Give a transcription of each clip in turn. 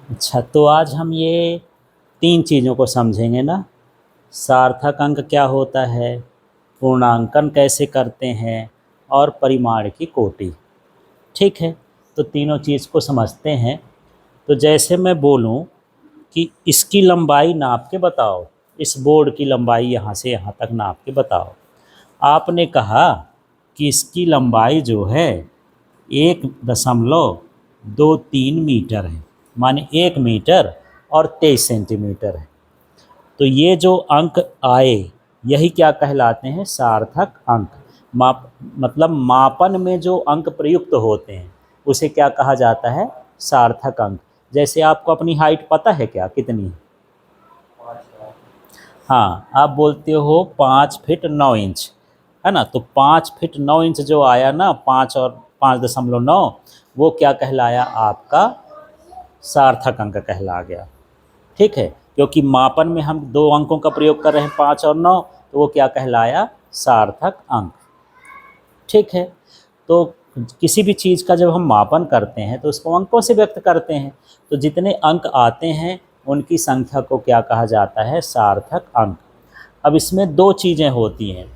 अच्छा, तो आज हम ये 3 चीज़ों को समझेंगे ना। सार्थक अंक क्या होता है, पूर्णांकन कैसे करते हैं और परिमाण की कोटि। ठीक है, तो तीनों चीज़ को समझते हैं। तो जैसे मैं बोलूं कि इसकी लंबाई नाप के बताओ, इस बोर्ड की लंबाई यहाँ से यहाँ तक नाप के बताओ। आपने कहा कि इसकी लंबाई जो है 1.23 मीटर है, माने 1 मीटर और 23 सेंटीमीटर है। तो ये जो अंक आए यही क्या कहलाते हैं, सार्थक अंक। माप मतलब मापन में जो अंक प्रयुक्त होते हैं उसे क्या कहा जाता है, सार्थक अंक। जैसे आपको अपनी हाइट पता है क्या, कितनी है? हाँ, आप बोलते हो 5 फीट 9 इंच, है ना। तो 5 फीट 9 इंच जो आया ना, 5 और 5.9, वो क्या कहलाया आपका, सार्थक अंक कहला गया। ठीक है, क्योंकि मापन में हम 2 अंकों का प्रयोग कर रहे हैं, 5 और 9, तो वो क्या कहलाया, सार्थक अंक। ठीक है, तो किसी भी चीज़ का जब हम मापन करते हैं तो उसको अंकों से व्यक्त करते हैं। तो जितने अंक आते हैं उनकी संख्या को क्या कहा जाता है, सार्थक अंक। अब इसमें 2 चीज़ें होती हैं,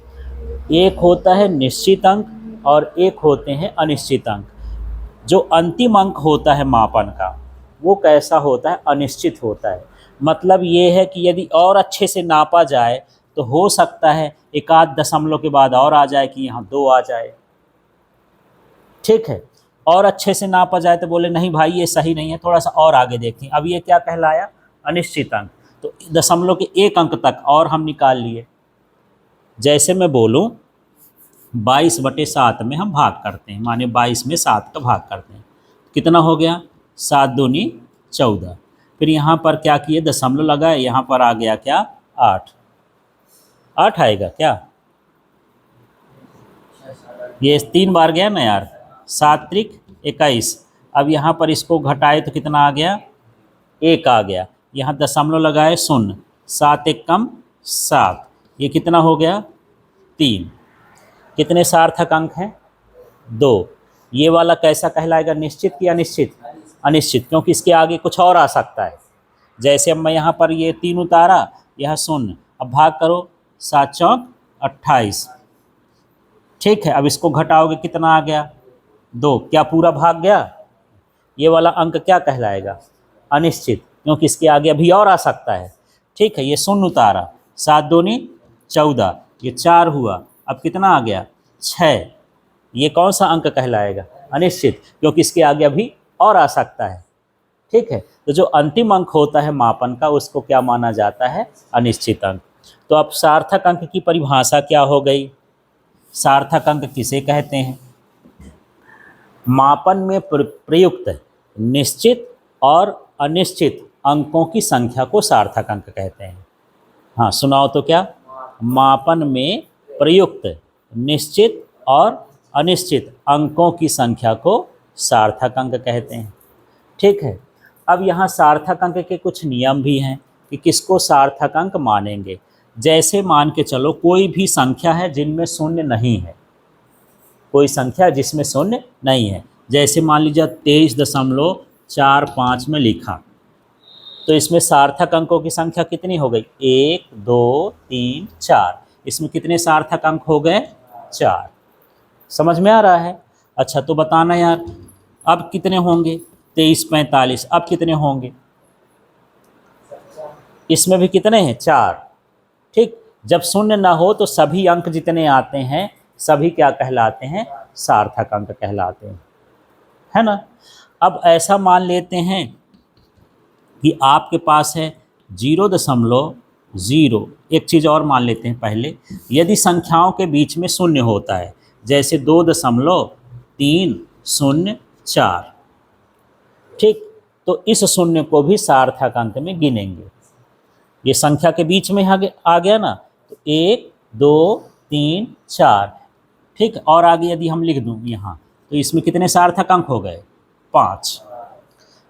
एक होता है निश्चित अंक और एक होते हैं अनिश्चित अंक। जो अंतिम अंक होता है मापन का वो कैसा होता है, अनिश्चित होता है। मतलब ये है कि यदि और अच्छे से नापा जाए तो हो सकता है एक आध दशमलव के बाद और आ जाए कि यहाँ 2 आ जाए। ठीक है, और अच्छे से नापा जाए तो बोले नहीं भाई ये सही नहीं है, थोड़ा सा और आगे देखें। अब ये क्या कहलाया, अनिश्चित अंक। तो दशमलव के 1 अंक तक और हम निकाल लिए। जैसे मैं बोलूँ 22/7 में हम भाग करते हैं, माने 22 में 7 का भाग करते हैं, कितना हो गया, 7 दूनी 14। फिर यहाँ पर क्या किए, दशमलव लगाए, यहाँ पर आ गया क्या, 8। 8 आएगा क्या, ये 3 बार गया ना यार, 7 त्रिक 21। अब यहाँ पर इसको घटाए तो कितना आ गया, 1 आ गया। यहाँ दशमलव लगाए 0, 7 1 कम 7, ये कितना हो गया, 3। कितने सार्थक अंक हैं, 2। ये वाला कैसा कहलाएगा, निश्चित कि अनिश्चित, अनिश्चित, क्योंकि इसके आगे कुछ और आ सकता है। जैसे अब मैं यहाँ पर ये 3 उतारा, यह 0, अब भाग करो, 7 चौक 28। ठीक है, अब इसको घटाओगे कितना आ गया, 2। क्या पूरा भाग गया, ये वाला अंक क्या कहलाएगा, अनिश्चित, क्योंकि इसके आगे अभी और आ सकता है। ठीक है, ये 0 उतारा, 7 दूनी 14, ये 4 हुआ, अब कितना आ गया, 6। ये कौन सा अंक कहलाएगा, अनिश्चित, क्योंकि इसके आगे अभी और आ सकता है। ठीक है, तो जो अंतिम अंक होता है मापन का उसको क्या माना जाता है, अनिश्चित अंक। तो अब सार्थक अंक की परिभाषा क्या हो गई, सार्थक अंक किसे कहते हैं, मापन में प्रयुक्त निश्चित और अनिश्चित अंकों की संख्या को सार्थक अंक कहते हैं। हाँ सुनाओ तो क्या, मापन में प्रयुक्त निश्चित और अनिश्चित अंकों की संख्या को सार्थक अंक कहते हैं। ठीक है, अब यहाँ सार्थक अंक के कुछ नियम भी हैं कि किसको सार्थक अंक मानेंगे। जैसे मान के चलो कोई भी संख्या है जिनमें शून्य नहीं है, कोई संख्या जिसमें शून्य नहीं है, जैसे मान लीजिए 23.45 में लिखा, तो इसमें सार्थक अंकों की संख्या कितनी हो गई, 1 2 3 4। इसमें कितने सार्थक अंक हो गए, 4। समझ में आ रहा है। अच्छा तो बताना यार, अब कितने होंगे, 23 45, अब कितने होंगे, इसमें भी कितने हैं, 4। ठीक, जब शून्य ना हो तो सभी अंक जितने आते हैं सभी क्या कहलाते हैं, सार्थक अंक कहलाते हैं, है ना। अब ऐसा मान लेते हैं कि आपके पास है 0.0, एक चीज़ और मान लेते हैं पहले, यदि संख्याओं के बीच में शून्य होता है, जैसे 2.304, ठीक, तो इस शून्य को भी सार्थक अंक में गिनेंगे। ये संख्या के बीच में आ गया ना, तो 1 2 3 4। ठीक, और आगे यदि हम लिख दूँ यहाँ, तो इसमें कितने सार्थक अंक हो गए, 5।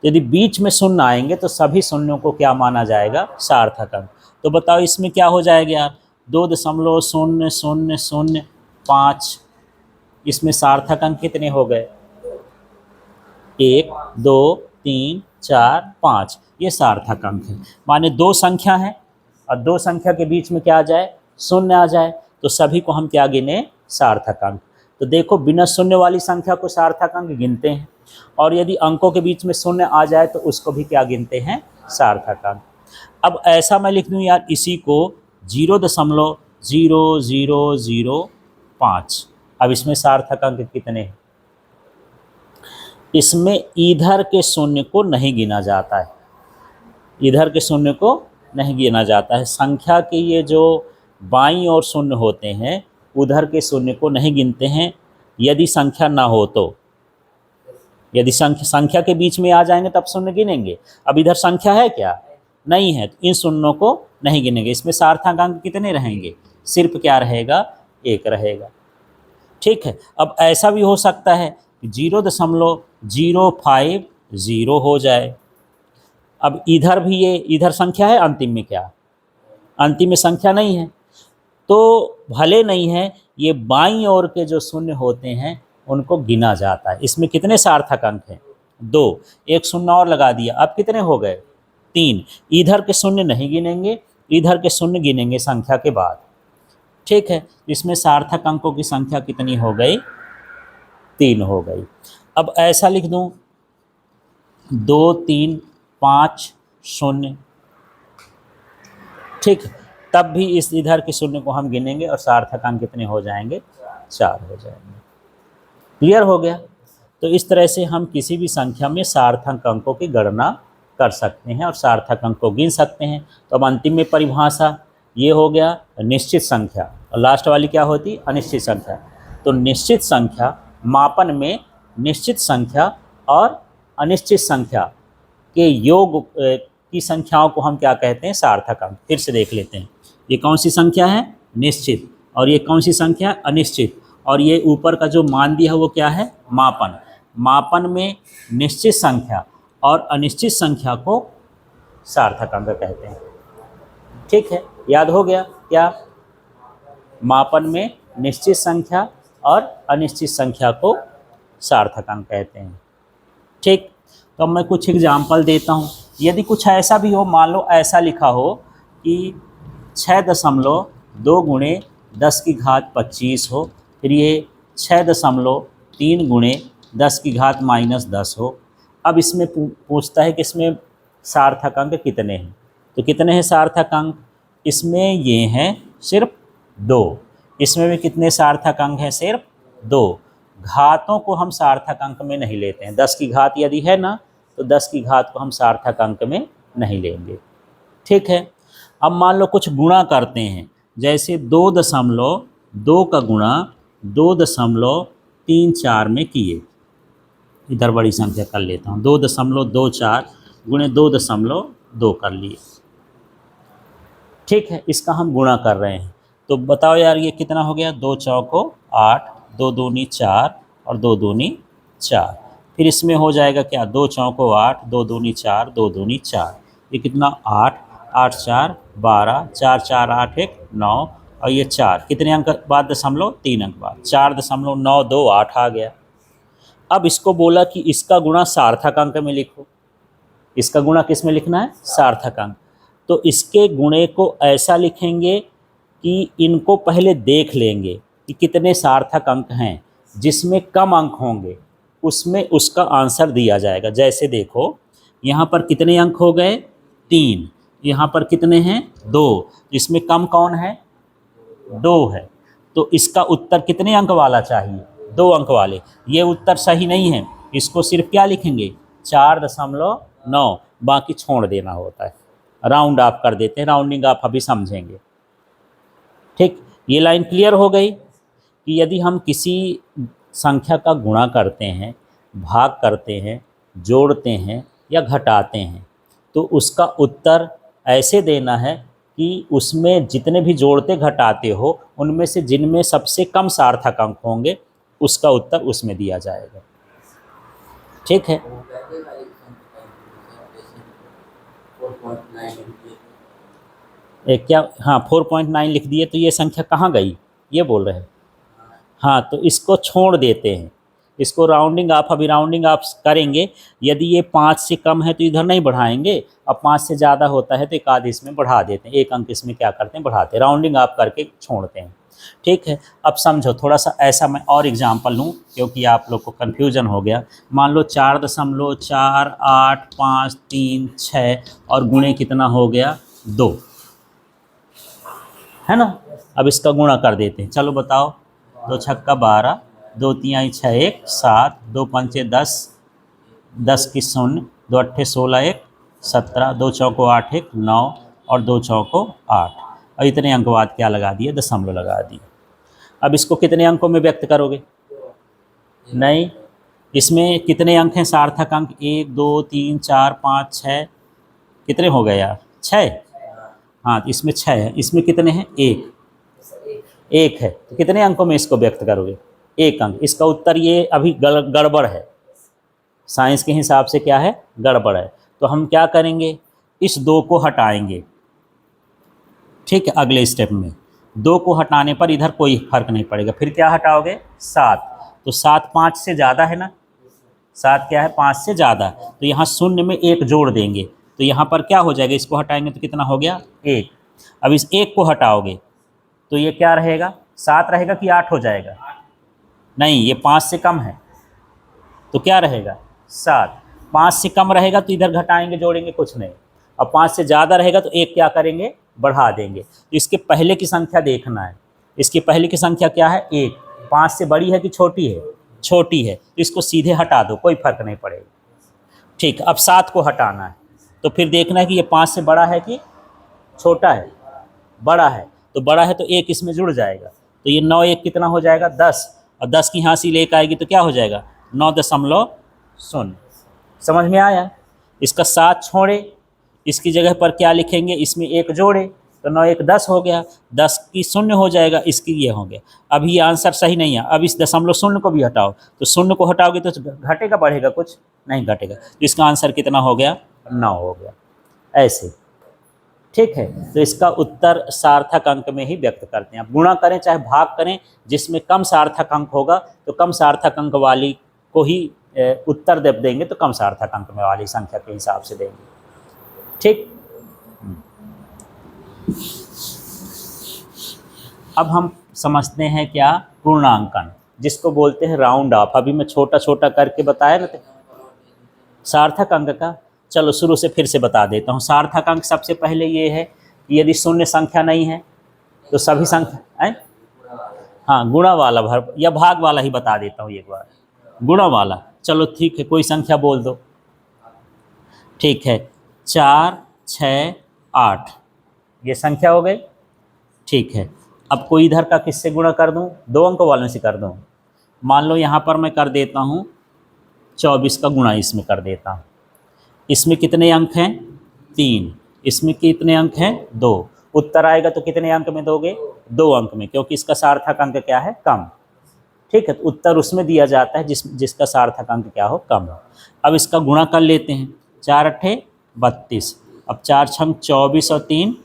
यदि बीच में शून्य आएंगे तो सभी शून्यों को क्या माना जाएगा, सार्थक अंक। तो बताओ इसमें क्या हो जाएगा यार, 2.0005। इसमें सार्थक अंक कितने हो गए, 1 2 3 4 5, ये सार्थक अंक है। माने दो संख्या है और दो संख्या के बीच में क्या आ जाए, शून्य आ जाए, तो सभी को हम क्या गिने, सार्थक अंक। तो देखो बिना शून्य वाली संख्या को सार्थक अंक गिनते हैं, और यदि अंकों के बीच में शून्य आ जाए तो उसको भी क्या गिनते हैं, सार्थक अंक। अब ऐसा मैं लिख दूं यार, इसी को 0.0005। अब इसमें सार्थक अंक कितने हैं? इसमें इधर के शून्य को नहीं गिना जाता है, इधर के शून्य को नहीं गिना जाता है। संख्या के ये जो बाईं ओर शून्य होते हैं, उधर के शून्य को नहीं गिनते हैं, यदि संख्या ना हो तो। यदि संख्या के बीच में आ जाएंगे तब शून्य गिनेंगे। अब इधर संख्या है क्या, नहीं है, तो इन शून्यों को नहीं गिनेंगे। इसमें सार्थक अंक कितने रहेंगे, सिर्फ क्या रहेगा, एक रहेगा। ठीक है। अब ऐसा भी हो सकता है कि 0.050 हो जाए। अब इधर भी ये इधर संख्या है, अंतिम में क्या, अंतिम में संख्या नहीं है, तो भले नहीं है, ये बाईं ओर के जो शून्य होते हैं उनको गिना जाता है। इसमें कितने सार्थक अंक हैं, 2, एक शून्य और लगा दिया, अब कितने हो गए, 3। इधर के शून्य नहीं गिनेंगे, इधर के शून्य गिनेंगे संख्या के बाद। ठीक है। इसमें सार्थक अंकों की संख्या कितनी हो गई, 3 हो गई। अब ऐसा लिख दूं 2 3 5 0। ठीक, तब भी इस इधर के शून्य को हम गिनेंगे और सार्थक अंक कितने हो जाएंगे, 4 हो जाएंगे। क्लियर हो गया। तो इस तरह से हम किसी भी संख्या में सार्थक अंकों की गणना कर सकते हैं और सार्थक अंक को गिन सकते हैं। तो अब अंतिम में परिभाषा ये हो गया निश्चित संख्या, और लास्ट वाली क्या होती, अनिश्चित संख्या। तो निश्चित संख्या मापन में निश्चित संख्या और अनिश्चित संख्या के योग की संख्याओं को हम क्या कहते हैं, सार्थक अंक। फिर से देख लेते हैं, ये कौन सी संख्या है, निश्चित, और ये कौन सी संख्या, अनिश्चित, और ये ऊपर का जो मान दिया है वो क्या है, मापन। मापन में निश्चित संख्या और अनिश्चित संख्या को सार्थक अंक कहते हैं। ठीक है, याद हो गया क्या, मापन में निश्चित संख्या और अनिश्चित संख्या को सार्थक अंक कहते हैं। ठीक, तो मैं कुछ एग्जाम्पल देता हूँ। यदि कुछ ऐसा भी हो, मान लो ऐसा लिखा हो कि 6.2 गुणे 10 की घात 25 हो, फिर ये 6.3 गुणे 10 की घात -10 हो। अब इसमें पूछता है कि इसमें सार्थक अंक कितने हैं, तो कितने हैं सार्थक अंक, इसमें ये हैं सिर्फ 2। इसमें भी कितने सार्थक अंक हैं, सिर्फ 2। घातों को हम सार्थक अंक में नहीं लेते हैं। 10 की घात यदि है ना, तो 10 की घात को हम सार्थक अंक में नहीं लेंगे। ठीक है। अब मान लो कुछ गुणा करते हैं, जैसे 2.2 का गुणा 2.34 में किए। इधर बड़ी संख्या कर लेता हूँ, 2.24 गुणे 2.2 कर लिए। ठीक है, इसका हम गुणा कर रहे हैं, तो बताओ यार ये कितना हो गया, 2 चौको 8, 2 दूनी 4 और 2 दूनी 4। फिर इसमें हो जाएगा क्या, 2 चौको 8, 2 दूनी 4, 2 दूनी 4, ये कितना 8, 8 4 12, 4 4 8 1 9, और ये 4 कितने अंक बाद, 3 अंक बाद, 4.928 आ गया। अब इसको बोला कि इसका गुणा सार्थक अंक में लिखो। इसका गुणा किस में लिखना है, सार्थक अंक। तो इसके गुणे को ऐसा लिखेंगे कि इनको पहले देख लेंगे कि कितने सार्थक अंक हैं, जिसमें कम अंक होंगे उसमें उसका आंसर दिया जाएगा। जैसे देखो यहाँ पर कितने अंक हो गए, 3, यहाँ पर कितने हैं, 2, इसमें कम कौन है, 2 है, तो इसका उत्तर कितने अंक वाला चाहिए, 2 अंक वाले। ये उत्तर सही नहीं है, इसको सिर्फ क्या लिखेंगे, 4.9, बाकी छोड़ देना होता है, राउंड ऑफ कर देते हैं, राउंडिंग आप अभी समझेंगे। ठीक, ये लाइन क्लियर हो गई कि यदि हम किसी संख्या का गुणा करते हैं, भाग करते हैं, जोड़ते हैं या घटाते हैं, तो उसका उत्तर ऐसे देना है कि उसमें जितने भी जोड़ते घटाते हो उनमें से जिनमें सबसे कम सार्थक अंक होंगे उसका उत्तर उसमें दिया जाएगा। ठीक है, क्या, हाँ 4.9 लिख दिए, तो ये संख्या कहाँ गई, ये बोल रहे हैं। हाँ, तो इसको छोड़ देते हैं, इसको राउंडिंग ऑफ, अभी राउंडिंग ऑफ करेंगे। यदि ये 5 से कम है तो इधर नहीं बढ़ाएंगे, अब 5 से ज़्यादा होता है तो एक आध इसमें बढ़ा देते हैं, एक अंक इसमें क्या करते हैं बढ़ाते हैं, राउंडिंग ऑफ करके छोड़ते हैं। ठीक है, अब समझो थोड़ा सा ऐसा मैं और एग्जांपल लूँ क्योंकि आप लोग को कन्फ्यूजन हो गया। मान लो 4.48536 और गुणे कितना हो गया 2, है ना। अब इसका गुणा कर देते हैं, चलो बताओ। 2 छक्का 12, 2 तिहाई 6 1 7, 2 पंचे 10, 10 की 0, 2 अट्ठे 16 1 17, 2 चौको 8 1 9 और 2 चौको 8। और इतने अंक बाद क्या लगा दिए, दशमलव लगा दिए। अब इसको कितने अंकों में व्यक्त करोगे? नहीं, इसमें कितने अंक हैं सार्थक अंक? 1 2 3 4 5 6, कितने हो गए यार? 6। हाँ, तो इसमें 6 है, इसमें कितने हैं? 1 है। तो कितने अंकों में इसको व्यक्त करोगे? 1 अंक। इसका उत्तर ये अभी गड़बड़ है, साइंस के हिसाब से क्या है? गड़बड़ है। तो हम क्या करेंगे, इस 2 को हटाएंगे। ठीक है, अगले स्टेप में 2 को हटाने पर इधर कोई फर्क नहीं पड़ेगा। फिर क्या हटाओगे? 7। तो 7 5 से ज़्यादा है ना, 7 क्या है? 5 से ज़्यादा। तो यहाँ शून्य में 1 जोड़ देंगे, तो यहाँ पर क्या हो जाएगा? इसको हटाएंगे तो कितना हो गया? 1। अब इस 1 को हटाओगे तो ये क्या रहेगा? 7 रहेगा कि 8 हो जाएगा? नहीं, ये 5 से कम है तो क्या रहेगा? 7। 5 से कम रहेगा तो इधर घटाएंगे जोड़ेंगे कुछ नहीं। अब 5 से ज़्यादा रहेगा तो 1 क्या करेंगे? बढ़ा देंगे। तो इसके पहले की संख्या देखना है। इसके पहले की संख्या क्या है? 1। 5 से बड़ी है कि छोटी है? छोटी है, तो इसको सीधे हटा दो, कोई फर्क नहीं पड़ेगा। ठीक, अब 7 को हटाना है तो फिर देखना है कि ये 5 से बड़ा है कि छोटा है? बड़ा है, तो बड़ा है तो 1 इसमें जुड़ जाएगा, तो ये 9 1 कितना हो जाएगा? 10। और 10 की हासिल 1 आएगी तो क्या हो जाएगा? 9.0। समझ में आया? इसका 7 छोड़े, इसकी जगह पर क्या लिखेंगे? इसमें 1 जोड़े, तो 9 1 10 हो गया, 10 की 0 हो जाएगा, इसकी ये हो गया। अब ये आंसर सही नहीं है। अब इस 0.0 को भी हटाओ, तो 0 को हटाओगे तो घटेगा बढ़ेगा? कुछ नहीं घटेगा। तो इसका आंसर कितना हो गया? 9 हो गया। ऐसे, ठीक है। तो इसका उत्तर सार्थक अंक में ही व्यक्त करते हैं। आप गुणा करें चाहे भाग करें, जिसमें कम सार्थक अंक होगा तो कम सार्थक अंक वाली को ही उत्तर देंगे, तो कम सार्थक अंक में वाली संख्या के हिसाब से देंगे। ठीक। अब हम समझते हैं क्या? पूर्णांकन, जिसको बोलते हैं राउंड ऑफ। अभी मैं छोटा छोटा करके बताया ना सार्थक अंक का। चलो शुरू से फिर से बता देता हूँ। सार्थक अंक सबसे पहले ये है कि यदि शून्य संख्या नहीं है तो सभी संख्या है, हाँ गुणा वाला भर या भाग वाला ही बता देता हूँ एक बार। गुणा वाला, चलो ठीक है, कोई संख्या बोल दो। ठीक है, 4 6 8 ये संख्या हो गई। ठीक है, अब कोई इधर का किससे गुणा कर दूं? 2 अंक वालों से कर दूं। मान लो यहाँ पर मैं कर देता हूँ 24 का गुणा इसमें कर देता हूँ। इसमें कितने अंक हैं? 3। इसमें कितने अंक हैं? 2। उत्तर आएगा तो कितने अंक में दोगे? 2 अंक में, क्योंकि इसका सार्थक अंक क्या है? कम। ठीक है, तो उत्तर उसमें दिया जाता है जिसका सार्थक अंक क्या हो? कम हो। अब इसका गुणा कर लेते हैं। 4 अट्ठे 32, अब 4 छंग 24 और 3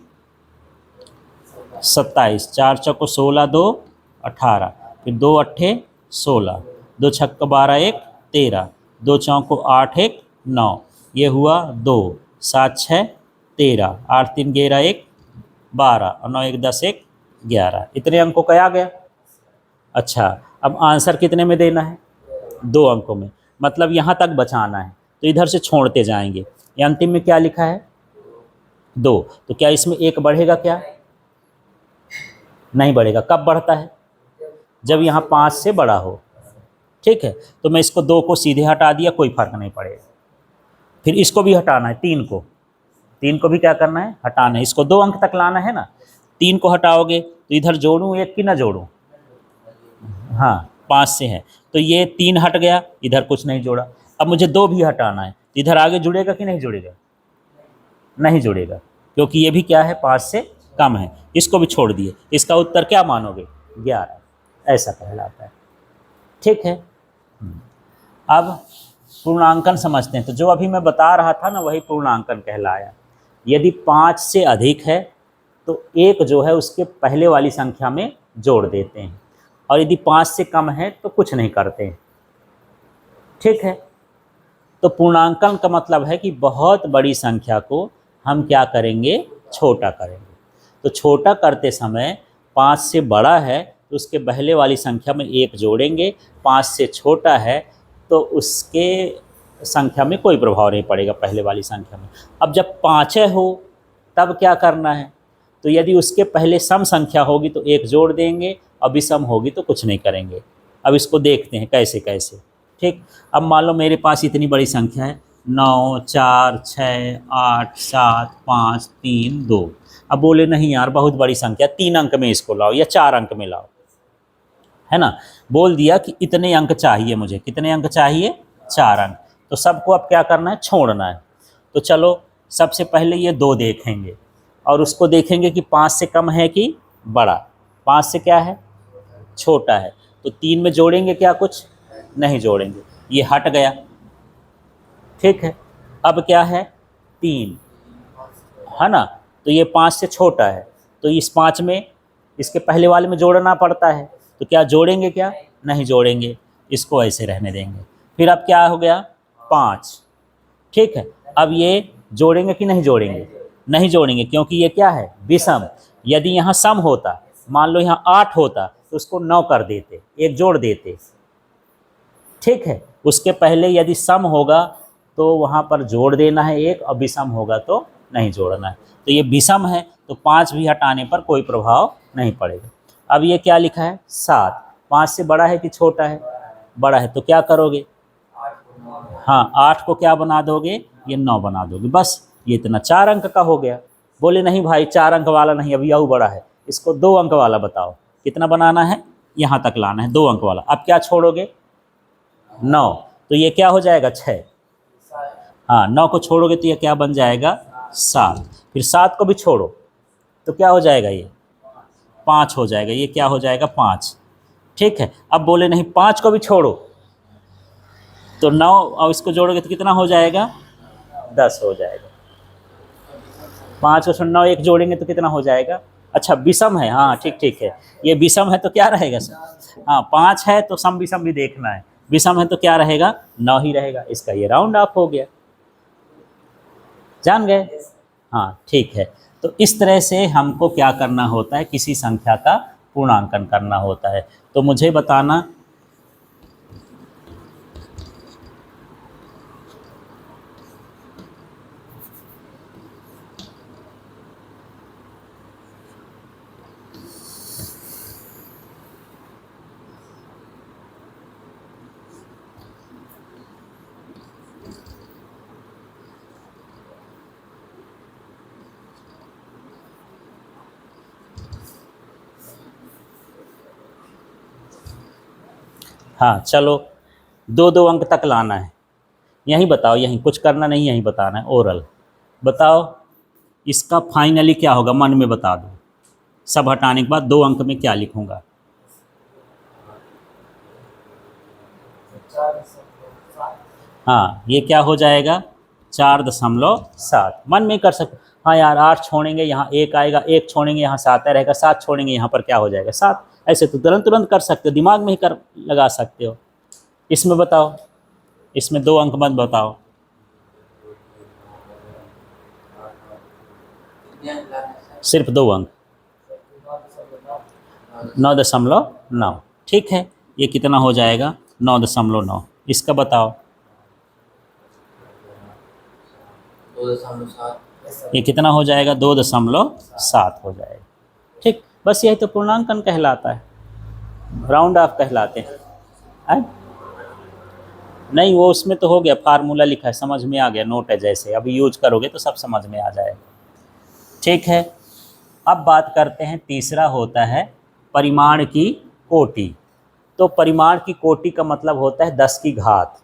27, 4 चौको 16 2 18, फिर 2 अट्ठे 16, 2 छक्का 12 1 13, 2 चौको 8 1 9, ये हुआ 2 7 6 13, 8 3 11 1 12 और 9 1 10 1 11। इतने अंकों का आ गया। अच्छा, अब आंसर कितने में देना है? 2 अंकों में, मतलब यहाँ तक बचाना है, तो इधर से छोड़ते जाएंगे। ये अंतिम में क्या लिखा है? 2। तो क्या इसमें 1 बढ़ेगा? क्या नहीं बढ़ेगा। कब बढ़ता है? जब यहाँ 5 से बड़ा हो। ठीक है, तो मैं इसको 2 को सीधे हटा दिया, कोई फर्क नहीं पड़ेगा। फिर इसको भी हटाना है, 3 को। 3 को भी क्या करना है? हटाना है। इसको 2 अंक तक लाना है ना। 3 को हटाओगे तो इधर जोड़ूं 1 की ना जोड़ूं? हाँ, 5 से है तो ये 3 हट गया, इधर कुछ नहीं जोड़ा। अब मुझे 2 भी हटाना है, तो इधर आगे जुड़ेगा कि नहीं जुड़ेगा? नहीं जुड़ेगा, क्योंकि ये भी क्या है? 5 से कम है। इसको भी छोड़ दिए। इसका उत्तर क्या मानोगे? 11, ऐसा कहलाता है। ठीक है, अब पूर्णांकन समझते हैं। तो जो अभी मैं बता रहा था ना, वही पूर्णांकन कहलाया। यदि 5 से अधिक है तो 1 जो है उसके पहले वाली संख्या में जोड़ देते हैं, और यदि 5 से कम है तो कुछ नहीं करते हैं। ठीक है। तो पूर्णांकन का मतलब है कि बहुत बड़ी संख्या को हम क्या करेंगे, छोटा करेंगे। तो छोटा करते समय 5 से बड़ा है तो उसके पहले वाली संख्या में 1 जोड़ेंगे, 5 से छोटा है तो उसके संख्या में कोई प्रभाव नहीं पड़ेगा पहले वाली संख्या में। अब जब 5 हो तब क्या करना है, तो यदि उसके पहले सम संख्या होगी तो 1 जोड़ देंगे, और विषम होगी तो कुछ नहीं करेंगे। अब इसको देखते हैं कैसे कैसे। ठीक, अब मान लो मेरे पास इतनी बड़ी संख्या है 9, 4, 6, 8, 7, 5, 3, 2। अब बोले नहीं यार बहुत बड़ी संख्या, 3 अंक में इसको लाओ या 4 अंक में लाओ, है ना। बोल दिया कि इतने अंक चाहिए मुझे, कितने अंक चाहिए, 4 अंक। तो सबको अब क्या करना है, छोड़ना है। तो चलो सबसे पहले ये 2 देखेंगे और उसको देखेंगे कि 5 से कम है कि बड़ा, 5 से क्या है, छोटा है। तो 3 में जोड़ेंगे क्या, कुछ नहीं जोड़ेंगे, ये हट गया। ठीक है, अब क्या है, 3, है ना। तो ये 5 से छोटा है तो इस 5 में इसके पहले वाले में जोड़ना पड़ता है। तो क्या जोड़ेंगे, क्या नहीं जोड़ेंगे, इसको ऐसे रहने देंगे। फिर अब क्या हो गया, 5। ठीक है, अब ये जोड़ेंगे कि नहीं जोड़ेंगे, नहीं जोड़ेंगे क्योंकि ये क्या है, विषम। यदि यहाँ सम होता, मान लो यहाँ 8 होता तो उसको 9 कर देते, 1 जोड़ देते। ठीक है, उसके पहले यदि सम होगा तो वहाँ पर जोड़ देना है 1, और विषम होगा तो नहीं जोड़ना है। तो ये विषम है तो 5 भी हटाने पर कोई प्रभाव नहीं पड़ेगा। अब ये क्या लिखा है, 7। 5 से बड़ा है कि छोटा है, बड़ा है। तो क्या करोगे, हाँ 8 को क्या बना दोगे, ये 9 बना दोगे, बस ये इतना 4 अंक का हो गया। बोले नहीं भाई 4 अंक वाला नहीं, अभी और बड़ा है, इसको 2 अंक वाला बताओ, कितना बनाना है, यहाँ तक लाना है 2 अंक वाला। अब क्या छोड़ोगे, 9, तो ये क्या हो जाएगा, 6। हाँ 9 को छोड़ोगे तो ये क्या बन जाएगा, 7। फिर 7 को भी छोड़ो तो क्या हो जाएगा, ये 5 हो जाएगा, ये क्या हो जाएगा, 5। ठीक है, अब बोले नहीं 5 को भी छोड़ो तो 9 और इसको जोड़ोगे तो कितना हो जाएगा, 10 हो जाएगा। 5 को छोड़ 9 1 जोड़ेंगे तो कितना हो जाएगा, अच्छा विषम है, हाँ ठीक ठीक है, ये विषम है तो क्या रहेगा सर, हाँ 5 है तो सम विषम भी देखना है, विषम है तो क्या रहेगा, 9 ही रहेगा। इसका ये राउंड ऑफ हो गया, जान गए। हाँ ठीक है, तो इस तरह से हमको क्या करना होता है, किसी संख्या का पूर्णांकन करना होता है। तो मुझे बताना, हाँ चलो 2-2 अंक तक लाना है, यहीं बताओ, यहीं कुछ करना नहीं, यहीं बताना है, ओरल बताओ इसका फाइनली क्या होगा, मन में बता दो। सब हटाने के बाद 2 अंक में क्या लिखूंगा, हाँ ये क्या हो जाएगा, 4.7। मन में कर सकते, हाँ यार 8 छोड़ेंगे यहाँ 1 आएगा, 1 छोड़ेंगे यहाँ 7 रहेगा, 7 छोड़ेंगे यहाँ पर क्या हो जाएगा, 7। ऐसे तो तुरंत तुरंत कर सकते हो, दिमाग में ही कर लगा सकते हो। इसमें बताओ, इसमें 2 अंक मत बताओ, सिर्फ 2 अंक, 9.9। ठीक है, ये कितना हो जाएगा, 9.9। इसका बताओ, ये कितना हो जाएगा, 2.7 हो जाएगा। ठीक, बस यही तो पूर्णांकन कहलाता है, राउंड ऑफ कहलाते हैं। नहीं वो उसमें तो हो गया, फार्मूला लिखा है, समझ में आ गया, नोट है जैसे, अभी यूज करोगे तो सब समझ में आ जाएगा। ठीक है, अब बात करते हैं, तीसरा होता है परिमाण की कोटि। तो परिमाण की कोटि का मतलब होता है 10 की घात।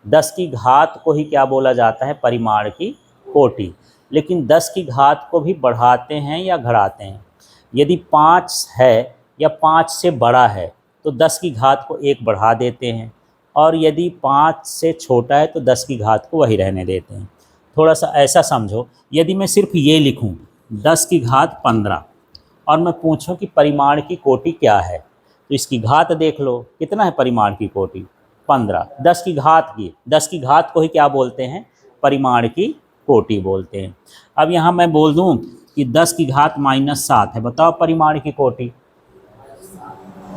10 की घात को ही क्या बोला जाता है, परिमाण की कोटि। लेकिन 10 की घात को भी बढ़ाते हैं या घटाते हैं। यदि 5 है या 5 से बड़ा है तो 10 की घात को 1 बढ़ा देते हैं, और यदि 5 से छोटा है तो 10 की घात को वही रहने देते हैं। थोड़ा सा ऐसा समझो, यदि मैं सिर्फ ये लिखूं 10 की घात 15 और मैं पूछूं कि परिमाण की कोटि क्या है, तो इसकी घात देख लो, कितना है परिमाण की कोटि, 15, 10 की घात की, 10 की घात को ही क्या बोलते हैं, परिमाण की कोटि बोलते हैं। अब यहाँ मैं बोल दूँ कि 10 की घात -7 है, बताओ परिमाण की कोटि।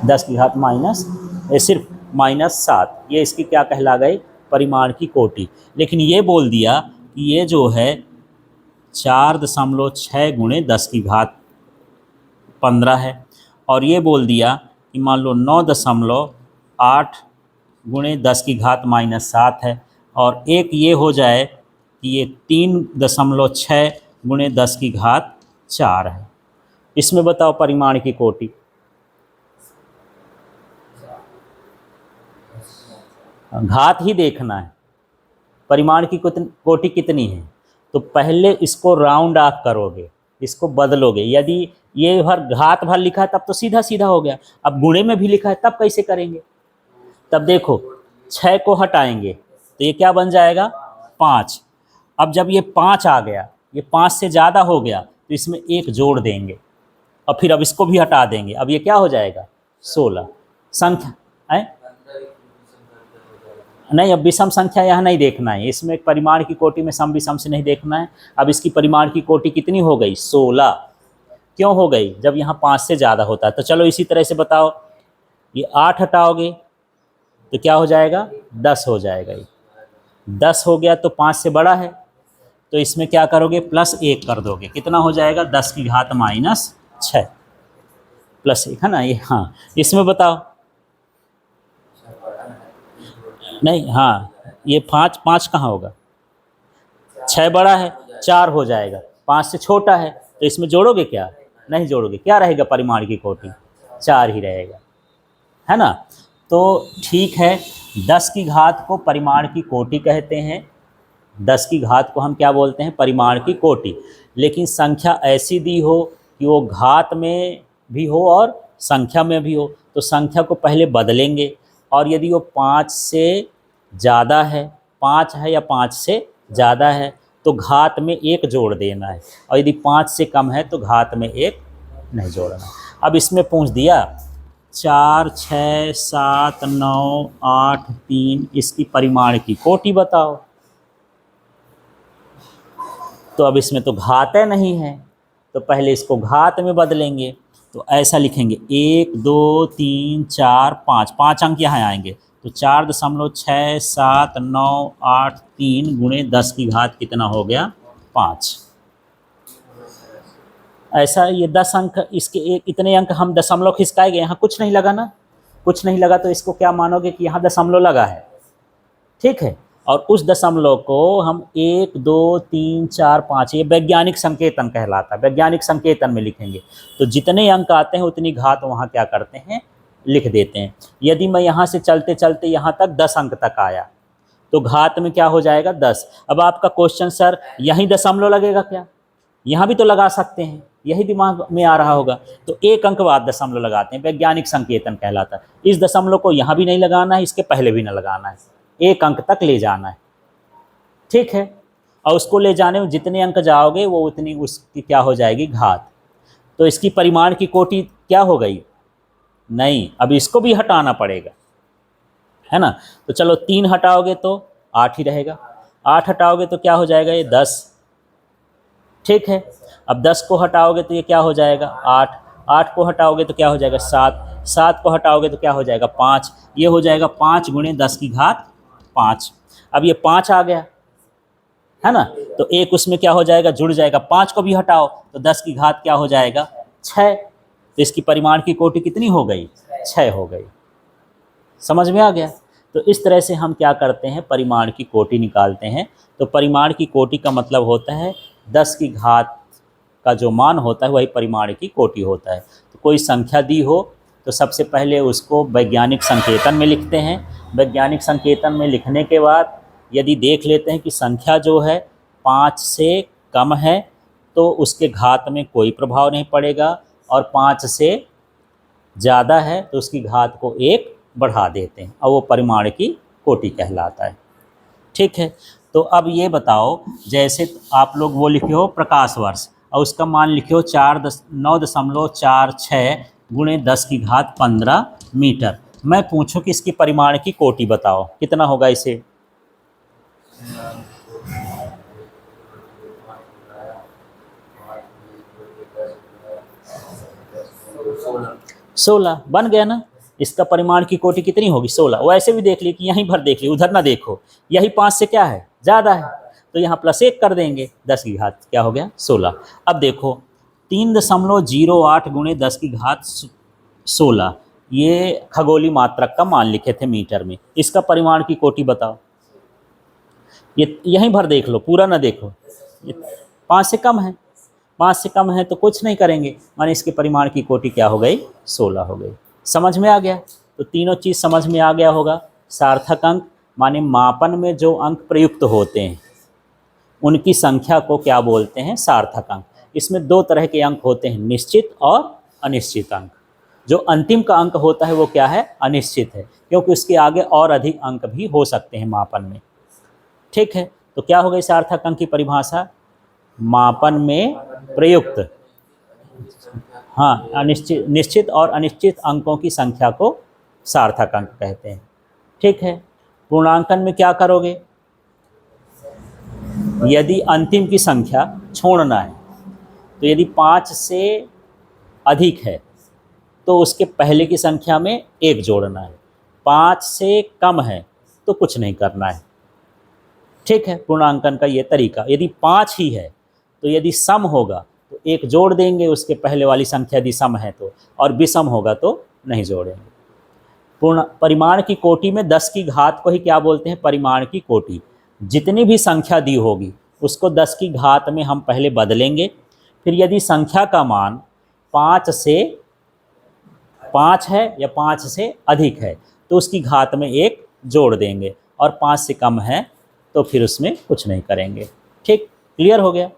10 की घात माइनस, ये सिर्फ -7, ये इसकी क्या कहला गई, परिमाण की कोटि। लेकिन ये बोल दिया कि ये जो है 4.6 गुणे 10 की घात 15 है, और ये बोल दिया कि मान लो 9.8 गुणे 10 की घात -7 है, और एक ये हो जाए कि ये 3.6 गुणे 10 की घात 4 है। इसमें बताओ परिमाण की कोटि। घात ही देखना है, परिमाण की कोटि कितनी है, तो पहले इसको राउंड ऑफ करोगे, इसको बदलोगे। यदि ये भर घात भर लिखा है तब तो सीधा सीधा हो गया, अब गुणे में भी लिखा है तब कैसे करेंगे। तब देखो 6 को हटाएंगे तो ये क्या बन जाएगा, 5। अब जब ये 5 आ गया, ये 5 से ज़्यादा हो गया तो इसमें 1 जोड़ देंगे, और फिर अब इसको भी हटा देंगे, अब ये क्या हो जाएगा, 16। संख्या है नहीं, अब विषम संख्या यहाँ नहीं देखना है, इसमें परिमाण की कोटि में सम विषम से नहीं देखना है। अब इसकी परिमाण की कोटि कितनी हो गई, 16। क्यों हो गई, जब यहाँ 5 से ज़्यादा होता है। तो चलो इसी तरह से बताओ, ये 8 हटाओगे तो क्या हो जाएगा, 10 हो जाएगा। ये 10 हो गया तो 5 से बड़ा है, तो इसमें क्या करोगे, +1 कर दोगे, कितना हो जाएगा, 10 की घात -6 +1 है ना ये। हाँ, इसमें बताओ, नहीं हाँ, ये 5 कहाँ होगा, 6 बड़ा है, 4 हो जाएगा, 5 से छोटा है, तो इसमें जोड़ोगे क्या, नहीं जोड़ोगे, क्या रहेगा परिमाण की कोटि, 4 ही रहेगा, है ना। तो ठीक है, 10 की घात को परिमाण की कोटि कहते हैं, 10 की घात को हम क्या बोलते हैं, परिमाण की कोटि। लेकिन संख्या ऐसी दी हो कि वो घात में भी हो और संख्या में भी हो, तो संख्या को पहले बदलेंगे, और यदि वो 5 से ज़्यादा है, 5 है या 5 से ज़्यादा है, तो घात में 1 जोड़ देना है, और यदि 5 से कम है तो घात में 1 नहीं जोड़ना। अब इसमें पूछ दिया 4, 6, 7, 9, 8, 3, इसकी परिमाण की कोटि बताओ। तो अब इसमें तो घात नहीं है, तो पहले इसको घात में बदलेंगे, तो ऐसा लिखेंगे 1, 2, 3, 4, 5, 5 अंक यहाँ आएंगे, तो 4.6, 7, 9, 8, 3 गुणे 10 की घात कितना हो गया, 5। ऐसा ये 10 अंक, इसके इतने अंक हम दशमलव खिसकाएंगे, यहाँ कुछ नहीं लगा ना, कुछ नहीं लगा, तो इसको क्या मानोगे कि यहाँ दशमलव लगा है, ठीक है। और उस दशमलव को हम 1, 2, 3, 4, 5, ये वैज्ञानिक संकेतन कहलाता है, वैज्ञानिक संकेतन में लिखेंगे, तो जितने अंक आते हैं उतनी घात वहाँ क्या करते हैं, लिख देते हैं। यदि मैं यहाँ से चलते चलते यहाँ तक 10 अंक तक आया, तो घात में क्या हो जाएगा, 10। अब आपका क्वेश्चन, सर यहीं दशमलव लगेगा क्या, यहाँ भी तो लगा सकते हैं, यही दिमाग में आ रहा होगा, तो 1 अंक बाद दशमलव लगाते हैं, वैज्ञानिक संकेतन कहलाता है। इस दशमलव को यहाँ भी नहीं लगाना है, इसके पहले भी नहीं लगाना है, 1 अंक तक ले जाना है, ठीक है। और उसको ले जाने में जितने अंक जाओगे वो उतनी उसकी क्या हो जाएगी, घात। तो इसकी परिमाण की कोटि क्या हो गई, नहीं, अब इसको भी हटाना पड़ेगा, है ना। तो चलो 3 हटाओगे तो 8 ही रहेगा, 8 हटाओगे तो क्या हो जाएगा, ये 10, ठीक है। अब 10 को हटाओगे तो ये क्या हो जाएगा, 8, 8 को हटाओगे तो क्या हो जाएगा, 7, 7 को हटाओगे तो क्या हो जाएगा, 5, ये हो जाएगा 5 गुणे 10 की घात 5। अब ये 5 आ गया, है ना, तो एक उसमें क्या हो जाएगा, जुड़ जाएगा, 5 को भी हटाओ तो 10 की घात क्या हो जाएगा, 6। तो इसकी परिमाण की कोटि कितनी हो गई, 6 हो गई। समझ में आ गया। तो इस तरह से हम क्या करते हैं, परिमाण की कोटि निकालते हैं। तो परिमाण की कोटि का मतलब होता है 10 की घात का जो मान होता है वही परिमाण की कोटि होता है। तो कोई संख्या दी हो तो सबसे पहले उसको वैज्ञानिक संकेतन में लिखते हैं। वैज्ञानिक संकेतन में लिखने के बाद यदि देख लेते हैं कि संख्या जो है 5 से कम है तो उसके घात में कोई प्रभाव नहीं पड़ेगा, और 5 से ज़्यादा है तो उसकी घात को 1 बढ़ा देते हैं, और वो परिमाण की कोटि कहलाता है। ठीक है। तो अब ये बताओ, जैसे आप लोग वो लिखे हो प्रकाश वर्ष और उसका मान लिखे हो 9.46 गुणे 10 की घात 15 मीटर। मैं पूछूं कि इसकी परिमाण की कोटि बताओ, कितना होगा इसे? 16 बन गया ना। इसका परिमाण की कोटि कितनी होगी? 16। वैसे भी देख ली कि यहीं भर देख ली, उधर ना देखो, यही 5 से क्या है, ज़्यादा है, तो यहाँ +1 कर देंगे, 10 की घात क्या हो गया? 16। अब देखो 3.08 गुणे 10 की घात 16, ये खगोलीय मात्रक का मान लिखे थे मीटर में। इसका परिमाण की कोटि बताओ। ये यहीं भर देख लो, पूरा ना देखो, 5 से कम है, 5 से कम है तो कुछ नहीं करेंगे, माने इसके परिमाण की कोटि क्या हो गई? 16 हो गई। समझ में आ गया? तो तीनों चीज़ समझ में आ गया होगा। सार्थक अंक माने मापन में जो अंक प्रयुक्त होते हैं उनकी संख्या को क्या बोलते हैं? सार्थक अंक। इसमें 2 तरह के अंक होते हैं, निश्चित और अनिश्चित अंक। जो अंतिम का अंक होता है वो क्या है? अनिश्चित है, क्योंकि उसके आगे और अधिक अंक भी हो सकते हैं मापन में। ठीक है, तो क्या हो गई सार्थक अंक की परिभाषा? मापन में प्रयुक्त, हाँ, अनिश्चित, निश्चित और अनिश्चित अंकों की संख्या को सार्थक अंक कहते हैं। ठीक है, पूर्णांकन में क्या करोगे? यदि अंतिम की संख्या छोड़ना है तो यदि 5 से अधिक है तो उसके पहले की संख्या में 1 जोड़ना है, 5 से कम है तो कुछ नहीं करना है। ठीक है, पूर्णांकन का ये तरीका। यदि 5 ही है तो यदि सम होगा तो 1 जोड़ देंगे उसके पहले वाली संख्या यदि सम है तो, और विषम होगा तो नहीं जोड़ेंगे। परिमाण की कोटि में 10 की घात को ही क्या बोलते हैं? परिमाण की कोटि। जितनी भी संख्या दी होगी उसको 10 की घात में हम पहले बदलेंगे, फिर यदि संख्या का मान 5 है या 5 से अधिक है तो उसकी घात में 1 जोड़ देंगे, और 5 से कम है तो फिर उसमें कुछ नहीं करेंगे। ठीक, क्लियर हो गया?